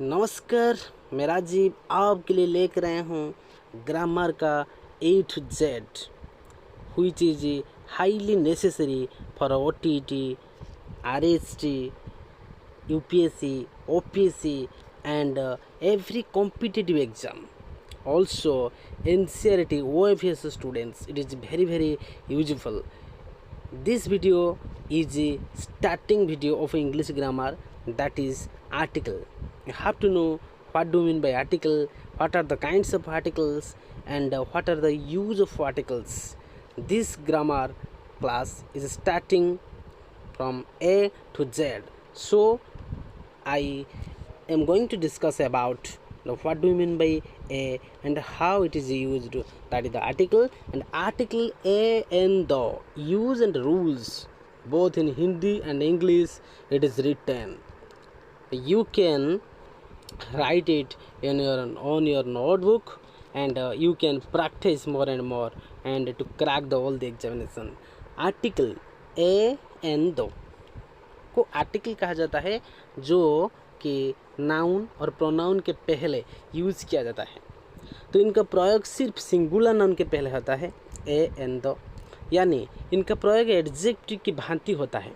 नमस्कार, मैं राजीव आपके लिए लेकर आया हूँ ग्रामर का A to Z, which is highly necessary for OTT, RST, UPSC, OPSC and every competitive exam. Also, ncert OFS students, it is very useful. This video is a starting video of English grammar, that is article. You have to know what do you mean by article, what are the kinds of articles, and what are the use of articles. This grammar class is starting from A to Z. So I am going to discuss about what do you mean by A and how it is used, that is the article, and article A and the use and rules both in Hindi and English it is written. You can write it in on your notebook and you can practice more and more and to crack all the examination. Article A and the को article कहा जाता है जो कि noun और pronoun के पहले use किया जाता है। तो इनका प्रयोग सिर्फ सिंगुलर नाउन के पहले होता है ए एंड द, यानी इनका प्रयोग एडजेक्टिव की भांति होता है।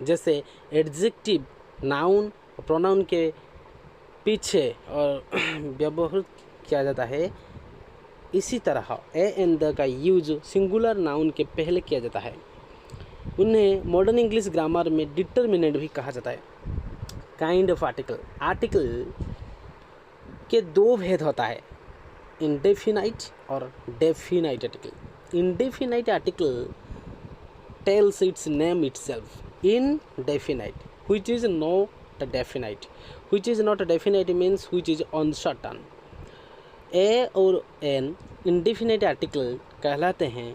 जैसे एडजेक्टिव नाउन और प्रोनाउन के पीछे और व्यवहार किया जाता है, इसी तरह ए एंड द का यूज सिंगुलर नाउन के पहले किया जाता है। उन्हें मॉडर्न इंग्लिश ग्रामर में डिटर्मिनेंट भी कहा जाता है। काइंड ऑफ आर्टिकल, आर्टिकल के दो भेद होता है, इंडेफिनाइट और definite article. Indefinite article tells its name itself. Indefinite which is not definite, which is not definite means which is uncertain. A और एन इंडेफिनाइट आर्टिकल कहलाते हैं।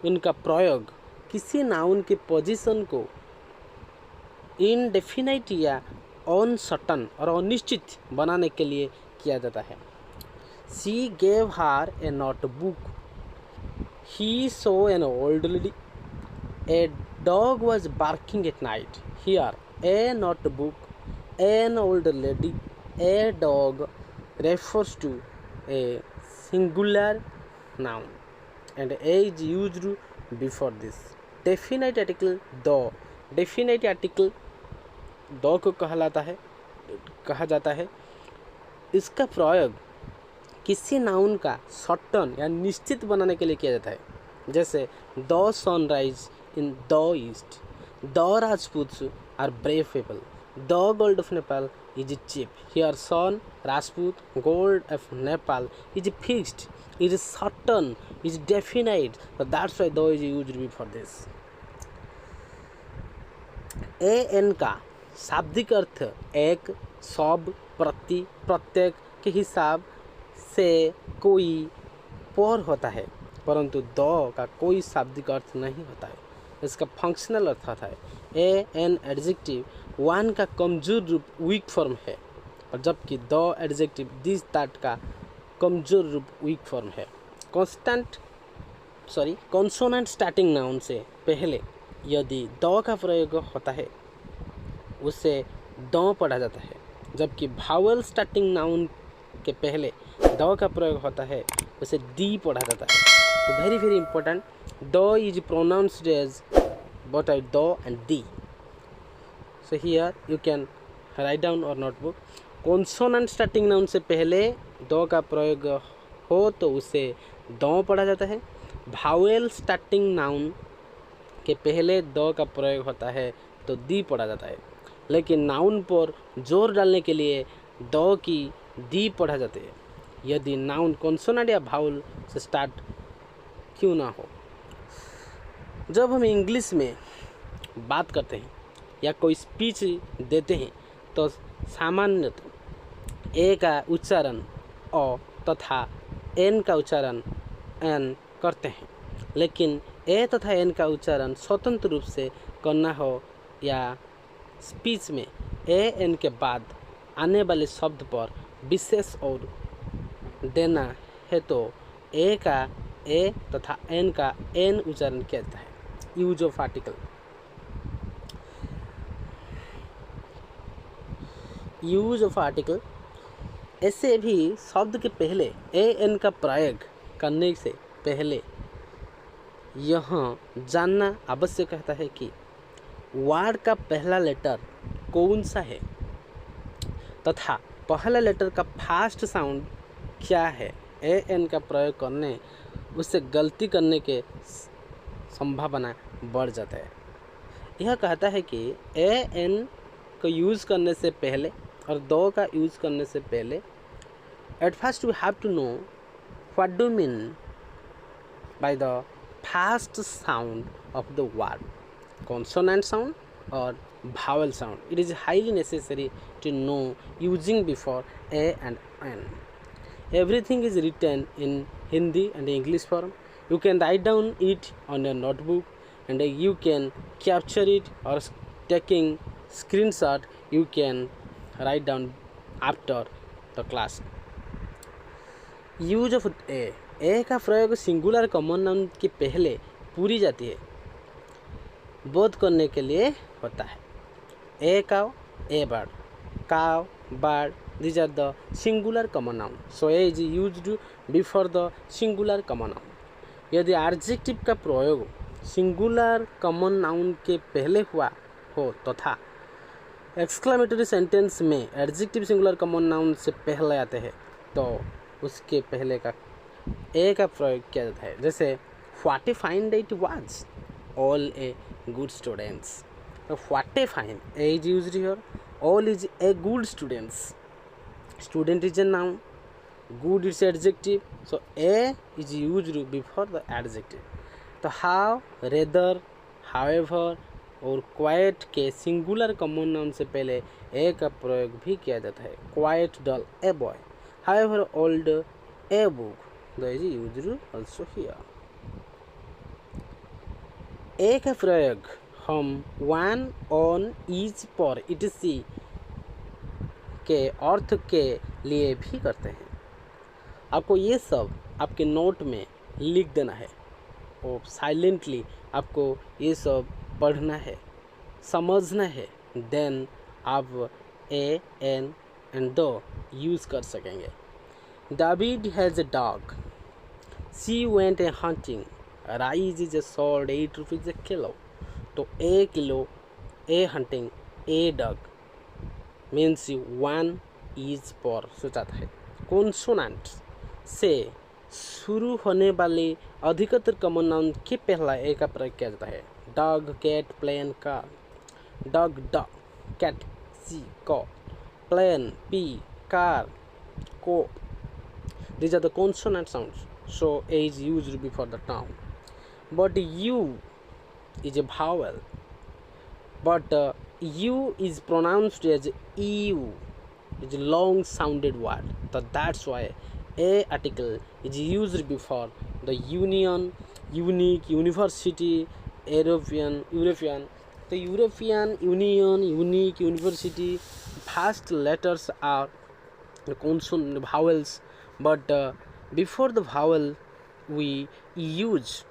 उनका प्रयोग किसी नाउन के पोजीशन को इनडेफिनाइट या अनसर्टन और अनिश्चित बनाने के लिए किया जाता है। She gave her A notebook, he so an old lady, a dog was barking at night. Here A notebook, an old lady, a dog refers to a singular noun and a is used before this. Definite article the, definite article the को कहा जाता है। इसका प्रयोग किसी noun का certain या निश्चित बनाने के लिए किया जाता है। जैसे the sunrise in the east, the Rajputs are brave people, the gold of Nepal is cheap. Here sun, Rajput, gold of Nepal is fixed, is certain, is definite, so that's why the is used before this. A an का शाब्दिक अर्थ एक, सब, प्रति, प्रत्येक के हिसाब से कोई पर होता है, परंतु द का कोई शाब्दिक अर्थ नहीं होता है। इसका फंक्शनल अर्थ होता है। ए एन एडजेक्टिव वन का कमजोर रूप वीक फॉर्म है, और जबकि द एडजेक्टिव दिस दैट का कमजोर रूप वीक फॉर्म है। कॉन्सोनेंट स्टार्टिंग नाउन से पहले यदि द का प्रयोग होता है उसे द पढ़ा जाता है, जबकि भावल स्टार्टिंग नाउन के पहले द का प्रयोग होता है उसे दी पढ़ा जाता है। तो very important, the is pronounced as both the and the. So here you can write down और नोटबुक। कॉन्सोनेंट स्टार्टिंग नाउन से पहले द का प्रयोग हो तो उसे द पढ़ा जाता है। भावेल स्टार्टिंग नाउन के पहले द का प्रयोग होता है तो दी पढ़ा जाता है, लेकिन नाउन पर जोर डालने के लिए द की दी पढ़ा जाती है, यदि नाउन कॉन्सोनेंट या भावल से स्टार्ट क्यों ना हो। जब हम इंग्लिश में बात करते हैं या कोई स्पीच देते हैं तो सामान्यतः ए का उच्चारण अ तथा एन का उच्चारण एन करते हैं, लेकिन ए तथा एन का उच्चारण स्वतंत्र रूप से करना हो या स्पीच में ए एन के बाद आने वाले शब्द पर विशेष और देना है तो ए का ए तथा एन का एन उच्चारण किया जाता है। Use of article, use of article ऐसे भी शब्द के पहले ए एन का प्रयोग करने से पहले यह जानना आवश्यक रहता है कि वर्ड का पहला लेटर कौन सा है तथा पहला लेटर का फर्स्ट साउंड क्या है। ए एन का प्रयोग करने उससे गलती करने के संभावना बढ़ जाता है। यह कहता है कि ए एन को यूज़ करने से पहले और दो का यूज़ करने से पहले at first we have to know what do mean by the first sound of the word, consonant sound or vowel sound. It is highly necessary to know using before a and n. Everything is written in Hindi and English form. You can write down it on your notebook and you can capture it, or taking screenshot you can write down after the class. Use of a का प्रयोग singular common noun के पहले पूरी जाती है बोध करने के लिए होता है। A cow, A bird, cow, bird, these are the singular common noun. So a is used before the singular common noun. यदि adjective का प्रयोग singular common noun के पहले हुआ हो तथा exclamatory sentence में adjective singular common noun से पहले आते हैं तो उसके पहले का ए का प्रयोग किया जाता है। जैसे what a fine day it was, all a good students. So what a fine, a is used here, all is a good students. Student is a noun, good is adjective, so a is used before the adjective. तो how, rather, however और quite के singular common noun से पहले ए का प्रयोग भी किया जाता है। quite dull, a boy, however old, a book, that is used also here. ए का प्रयोग हम वन, ऑन, इज, पर etc के अर्थ के लिए भी करते हैं। आपको ये सब आपके नोट में लिख देना है और साइलेंटली आपको ये सब पढ़ना है, समझना है, देन आप A N and the use कर सकेंगे। David has a dog. She went a hunting. Rice is a sold 8 rupees a kilo. तो a kilo, a hunting, a dog means one is पर सोचाता है। Consonant से शुरू होने वाले अधिकतर कॉमन नाउन के पहला ए का प्रयोग किया जाता है। Dog, cat, plane, car. Dog, dog, cat, C, को, प्लेन, पी, कार, को। These are the consonant sounds, so a is used before the noun. But u is a vowel, but u is pronounced as eu. It's a long sounded word, so that's why a article is used before the union, unique, university, European. The European Union, unique, university, first letters are the consonant vowels, but before the vowel we use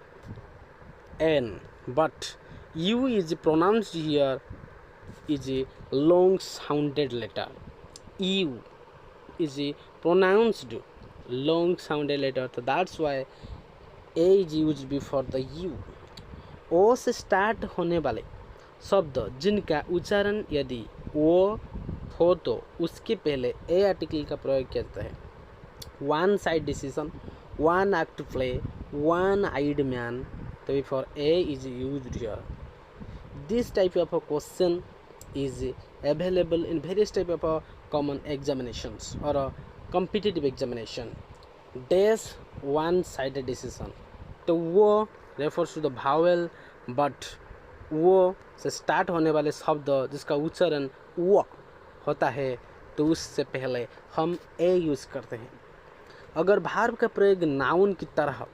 n, but u is pronounced here is a long sounded letter. U is a pronounced long sounded letter, so that's why a is used before the u. ओ से start होने वाले शब्द जिनका उच्चारण यदि ओ हो तो उसके पहले ए आर्टिकल का प्रयोग किया जाता है। One side decision, one act play, one eyed man, तो before a is used here. This type of a question is available in various type of common examinations or a competitive examination. Dash one-sided decision, तो वो refers to the vowel, but वो से start होने वाले शब्द जिसका उच्चारण वो होता है तो उससे पहले हम ए यूज़ करते हैं। अगर भार्ब का प्रयोग नाउन की तरह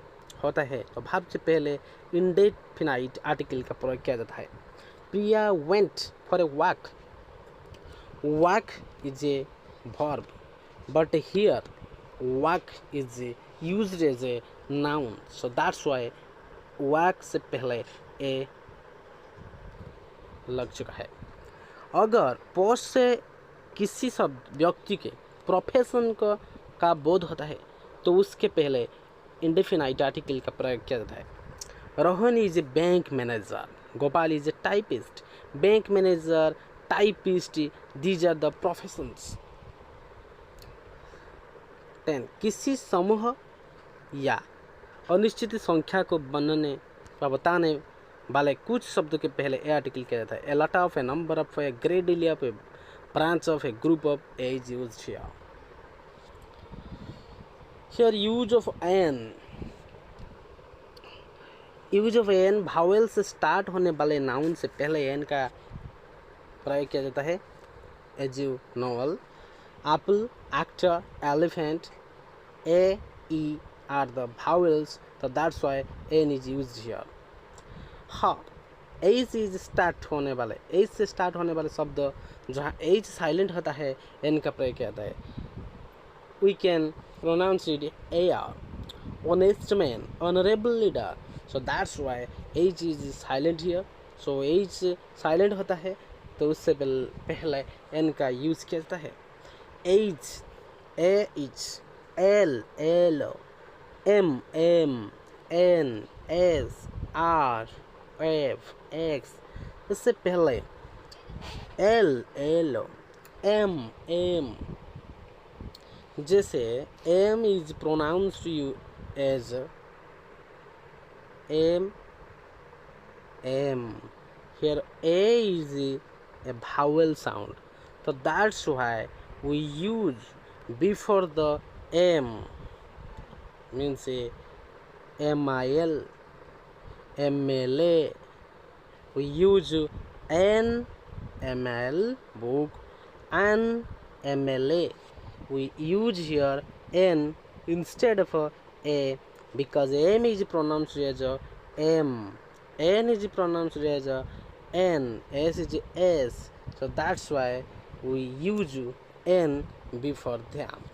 होता है तो भार्ब से पहले इंडेफिनाइट आर्टिकल का प्रयोग किया जाता है। Priya went for a walk. Walk is a verb, but here walk is used as a noun, so that's why walk से पहले a लग चुका है। अगर पोस्ट से किसी शब्द व्यक्ति के प्रोफेशन का बोध होता है तो उसके पहले इंडेफिनाइट आर्टिकल का प्रयोग किया जाता है। Rohan is a bank manager, Gopal is a typist. Bank manager, typist, these are the professions. 10 किसी समूह या अनिश्चित संख्या को बनने या बताने वाले कुछ शब्दों के पहले ए आर्टिकल किया जाता है। A lot of, a number of, a great deal of, a branch of, a group of is used here. Here use of an, use of an vowel से स्टार्ट होने वाले नाउन से पहले एन का प्रयोग किया जाता है। As you novel, apple, actor, elephant, A, E are the vowels, so that's why n is used here। हाँ, h इज स्टार्ट होने वाले, h से स्टार्ट होने वाले शब्द जहाँ h साइलेंट होता है n का प्रयोग किया जाता है। We can pronounce it AR, honest man, honourable leader, so that's why h is silent here. So h silent होता है तो उससे पहले n का यूज किया जाता है। h, AH, L, L, M, M, N, S, R, F, X, इससे पहले L, L, M, M, जैसे M is pronounced as M, M. Here A is a vowel sound, so that's why we use before the M, means a MIL, MLA. We use N, ML, book, and MLA. We use here N instead of A because M is pronounced as a M, N is pronounced as a N, S is S, so that's why we use N before them.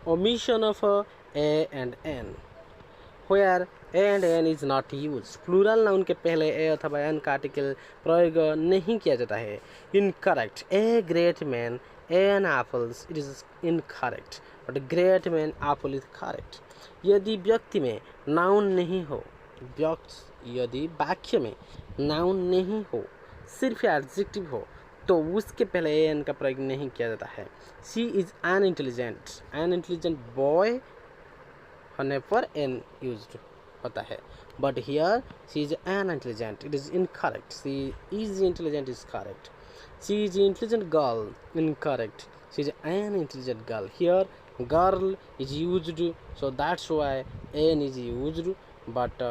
Omission of A and N, where A and N is not used, plural noun के पहले A अथवा N का article प्रयोग नहीं किया जाता है। Incorrect, a great man, an apples, it is incorrect, but great man apple is correct. यदि व्यक्ति में नाउन नहीं हो, यदि वाक्य में नाउन नहीं हो, सिर्फ एडजेक्टिव हो, तो उसके पहले एन का प्रयोग नहीं किया जाता है। She is an intelligent boy होने पर एन यूज्ड होता है, but here she is an intelligent, it is incorrect. She is intelligent is correct. She is intelligent girl, incorrect. She is an intelligent girl. Here girl is used, so that's why n is used, but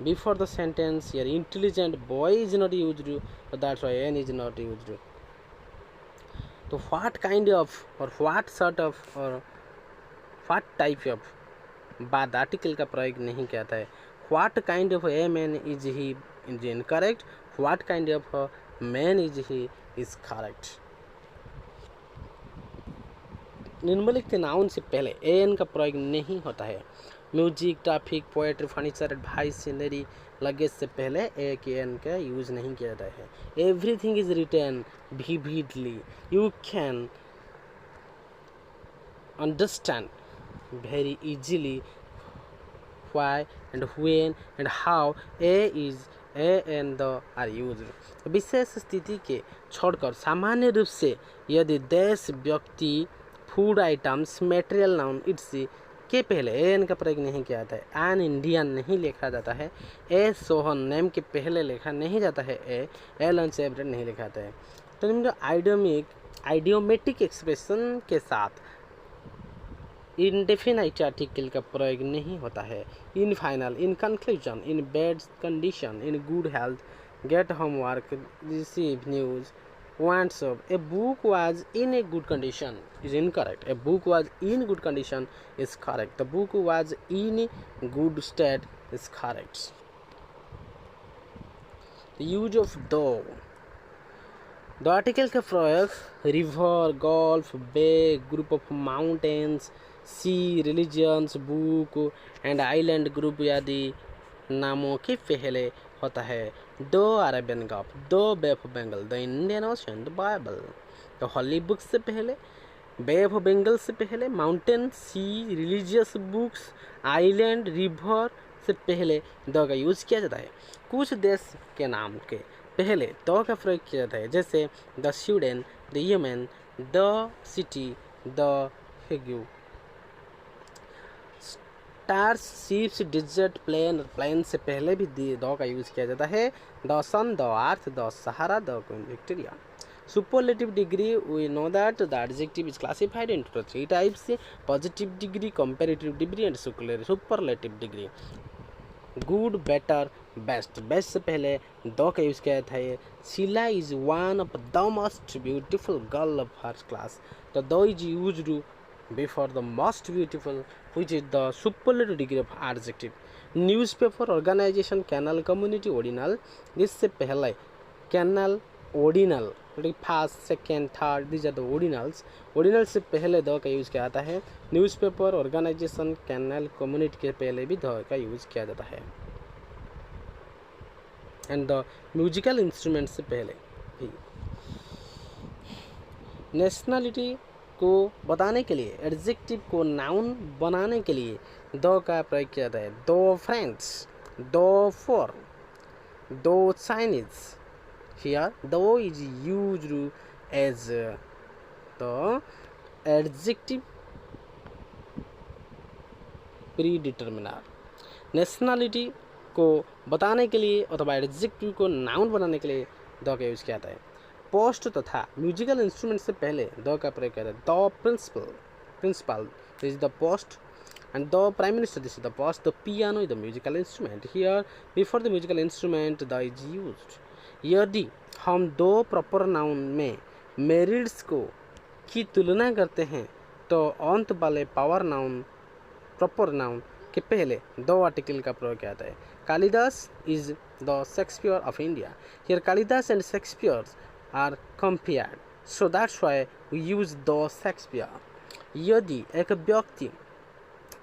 before the sentence here intelligent boy is not used, so that's why n is not used. So what kind of or what sort of or what type of बाद article का प्रयोग नहीं किया जाता है। what kind of a man is he is incorrect, what kind of a man is he is correct। निम्नलिखित noun से पहले एन का प्रयोग नहीं होता है। Music, traffic, poetry, furniture, advice, scenery, luggage से पहले ए के एन का यूज नहीं किया जाता है। Everything is written vividly, you can understand very easily why and when and how a and the are used। विशेष स्थिति के छोड़कर सामान्य रूप से यदि देश, व्यक्ति, food items, material noun it's के पहले एन का प्रयोग नहीं किया जाता है। एन इंडियन नहीं लिखा जाता है। ए सोहन नेम के पहले लिखा नहीं जाता है। एल अनसेपरेट नहीं लिखा जाता है। तो निम्न आइडियोमेटिक एक्सप्रेशन के साथ इंडेफिनाइट आर्टिकल का प्रयोग नहीं होता है। In final, in conclusion, in bad condition, in good health, get homework, receive news, wants of। A book was in a good condition is incorrect. A book was in good condition is correct. The book was in good state is correct. The use of though, the article का प्रयोग river, golf, bay, group of mountains, sea, religions, book and island group आदि नामों के पहले होता है दो Arabian Gulf, the bay of Bengal, the Indian Ocean, the Bible. तो हॉली बुक्स से पहले, बे ऑफ बंगाल से पहले, माउंटेन, सी, रिलीजियस बुक्स, आइलैंड, रिवर से पहले द का यूज़ किया जाता है। कुछ देश के नाम के पहले द का प्रयोग किया जाता है, जैसे the Sweden, the Yemen, the city, the Hague. Stars, ships, desert, plane से पहले भी द का यूज़ किया जाता है। The sun, the earth, the Sahara, the Queen Victoria. Superlative degree, we know that the adjective is classified into three types: positive degree, comparative degree and superlative degree. Good, better, best. Best से पहले दो का use किया था। Sheila is one of the most beautiful girl of her class. The दो is used before the most beautiful, which is the superlative degree of adjective. Newspaper, organization, canal, community, ordinal. इससे पहले canal, ordinal, first, second, third, these are the ordinals. Ordinal से पहले the का use किया जाता है। Newspaper, organisation, canal, community के पहले भी द का यूज़ किया जाता है। एंड द म्यूजिकल इंस्ट्रूमेंट से पहले भी। नेशनलिटी को बताने के लिए, एडजेक्टिव को नाउन बनाने के लिए द का प्रयोग किया जाता है। दो फ्रेंड्स, दो फोर, दो Chinese. Here, though is used as the adjective predeterminer. Nationality को बताने के लिए अथवा एडजेक्टिव को नाउन बनाने के लिए द का यूज़ किया जाता है। पोस्ट तथा म्यूजिकल इंस्ट्रूमेंट से पहले द का प्रयोग किया जाता है। The principal, this is the post, and the prime minister, this is the post. The piano is the musical instrument. Here, before the musical instrument, the is used. यदि हम दो प्रॉपर नाउन में merits को की तुलना करते हैं तो अंत वाले पावर नाउन, प्रॉपर नाउन के पहले दो आर्टिकल का प्रयोग किया जाता है। Kalidas is the Shakespeare of India. Here Kalidas and Shakespeare are compared, so that's why we use the Shakespeare. यदि एक व्यक्ति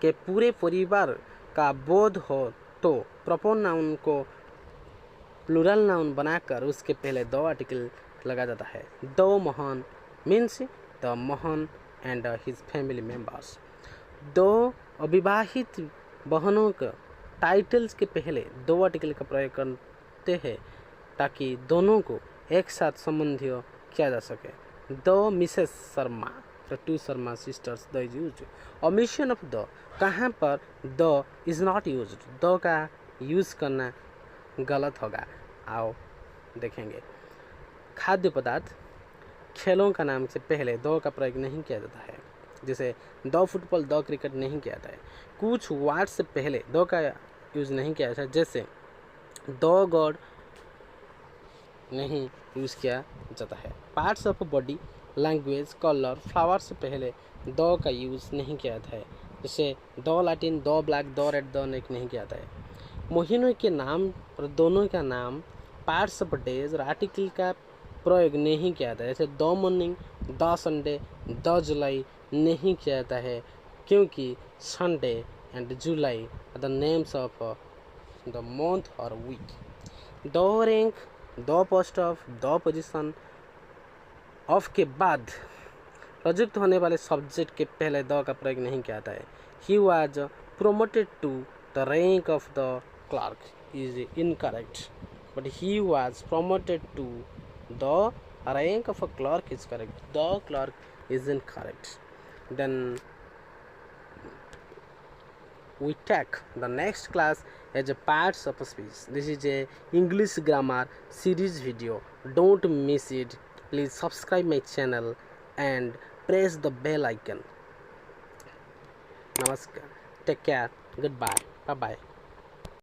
के पूरे परिवार का बोध हो तो प्रॉपर नाउन को प्लूरल नाउन बनाकर उसके पहले दो आर्टिकल लगा जाता है। दो Mohan means the Mohan and his family members. दो अविवाहित बहनों के टाइटल्स के पहले दो आर्टिकल का प्रयोग करते हैं ताकि दोनों को एक साथ संबंधित किया जा सके। दो Mrs Sharma, the two Sharma sisters, the is use. Omission of the, कहाँ पर the is not use, the का यूज़ करना गलत होगा, आओ देखेंगे। खाद्य पदार्थ, खेलों का नाम से पहले दो का प्रयोग नहीं किया जाता है, जैसे द फुटबॉल, द क्रिकेट नहीं किया जाता है। कुछ वर्ड से पहले दो का यूज़ नहीं किया जाता है, जैसे द गॉड नहीं यूज़ किया जाता है। Parts of body, language, colour, flower से पहले द का यूज़ नहीं किया जाता है, जैसे the Latin, the black, the red, the neck नहीं किया जाता है। महीनों के नाम और दोनों का नाम, पार्ट्स ऑफ डेज और आर्टिकल का प्रयोग नहीं किया जाता है, जैसे the morning, the Sunday, the July नहीं किया जाता है, क्योंकि Sunday and July are the names of the month और week. The rank, the post of, the position of के बाद प्रयुक्त होने वाले सब्जेक्ट के पहले द का प्रयोग नहीं किया जाता है। He was promoted to the rank of the clerk is incorrect, but he was promoted to the rank of a clerk is correct. The clerk is incorrect. Then we take the next class as a parts of speech. This is a English grammar series video. Don't miss it. Please subscribe my channel and press the bell icon. Namaskar. Take care. Goodbye. Bye bye.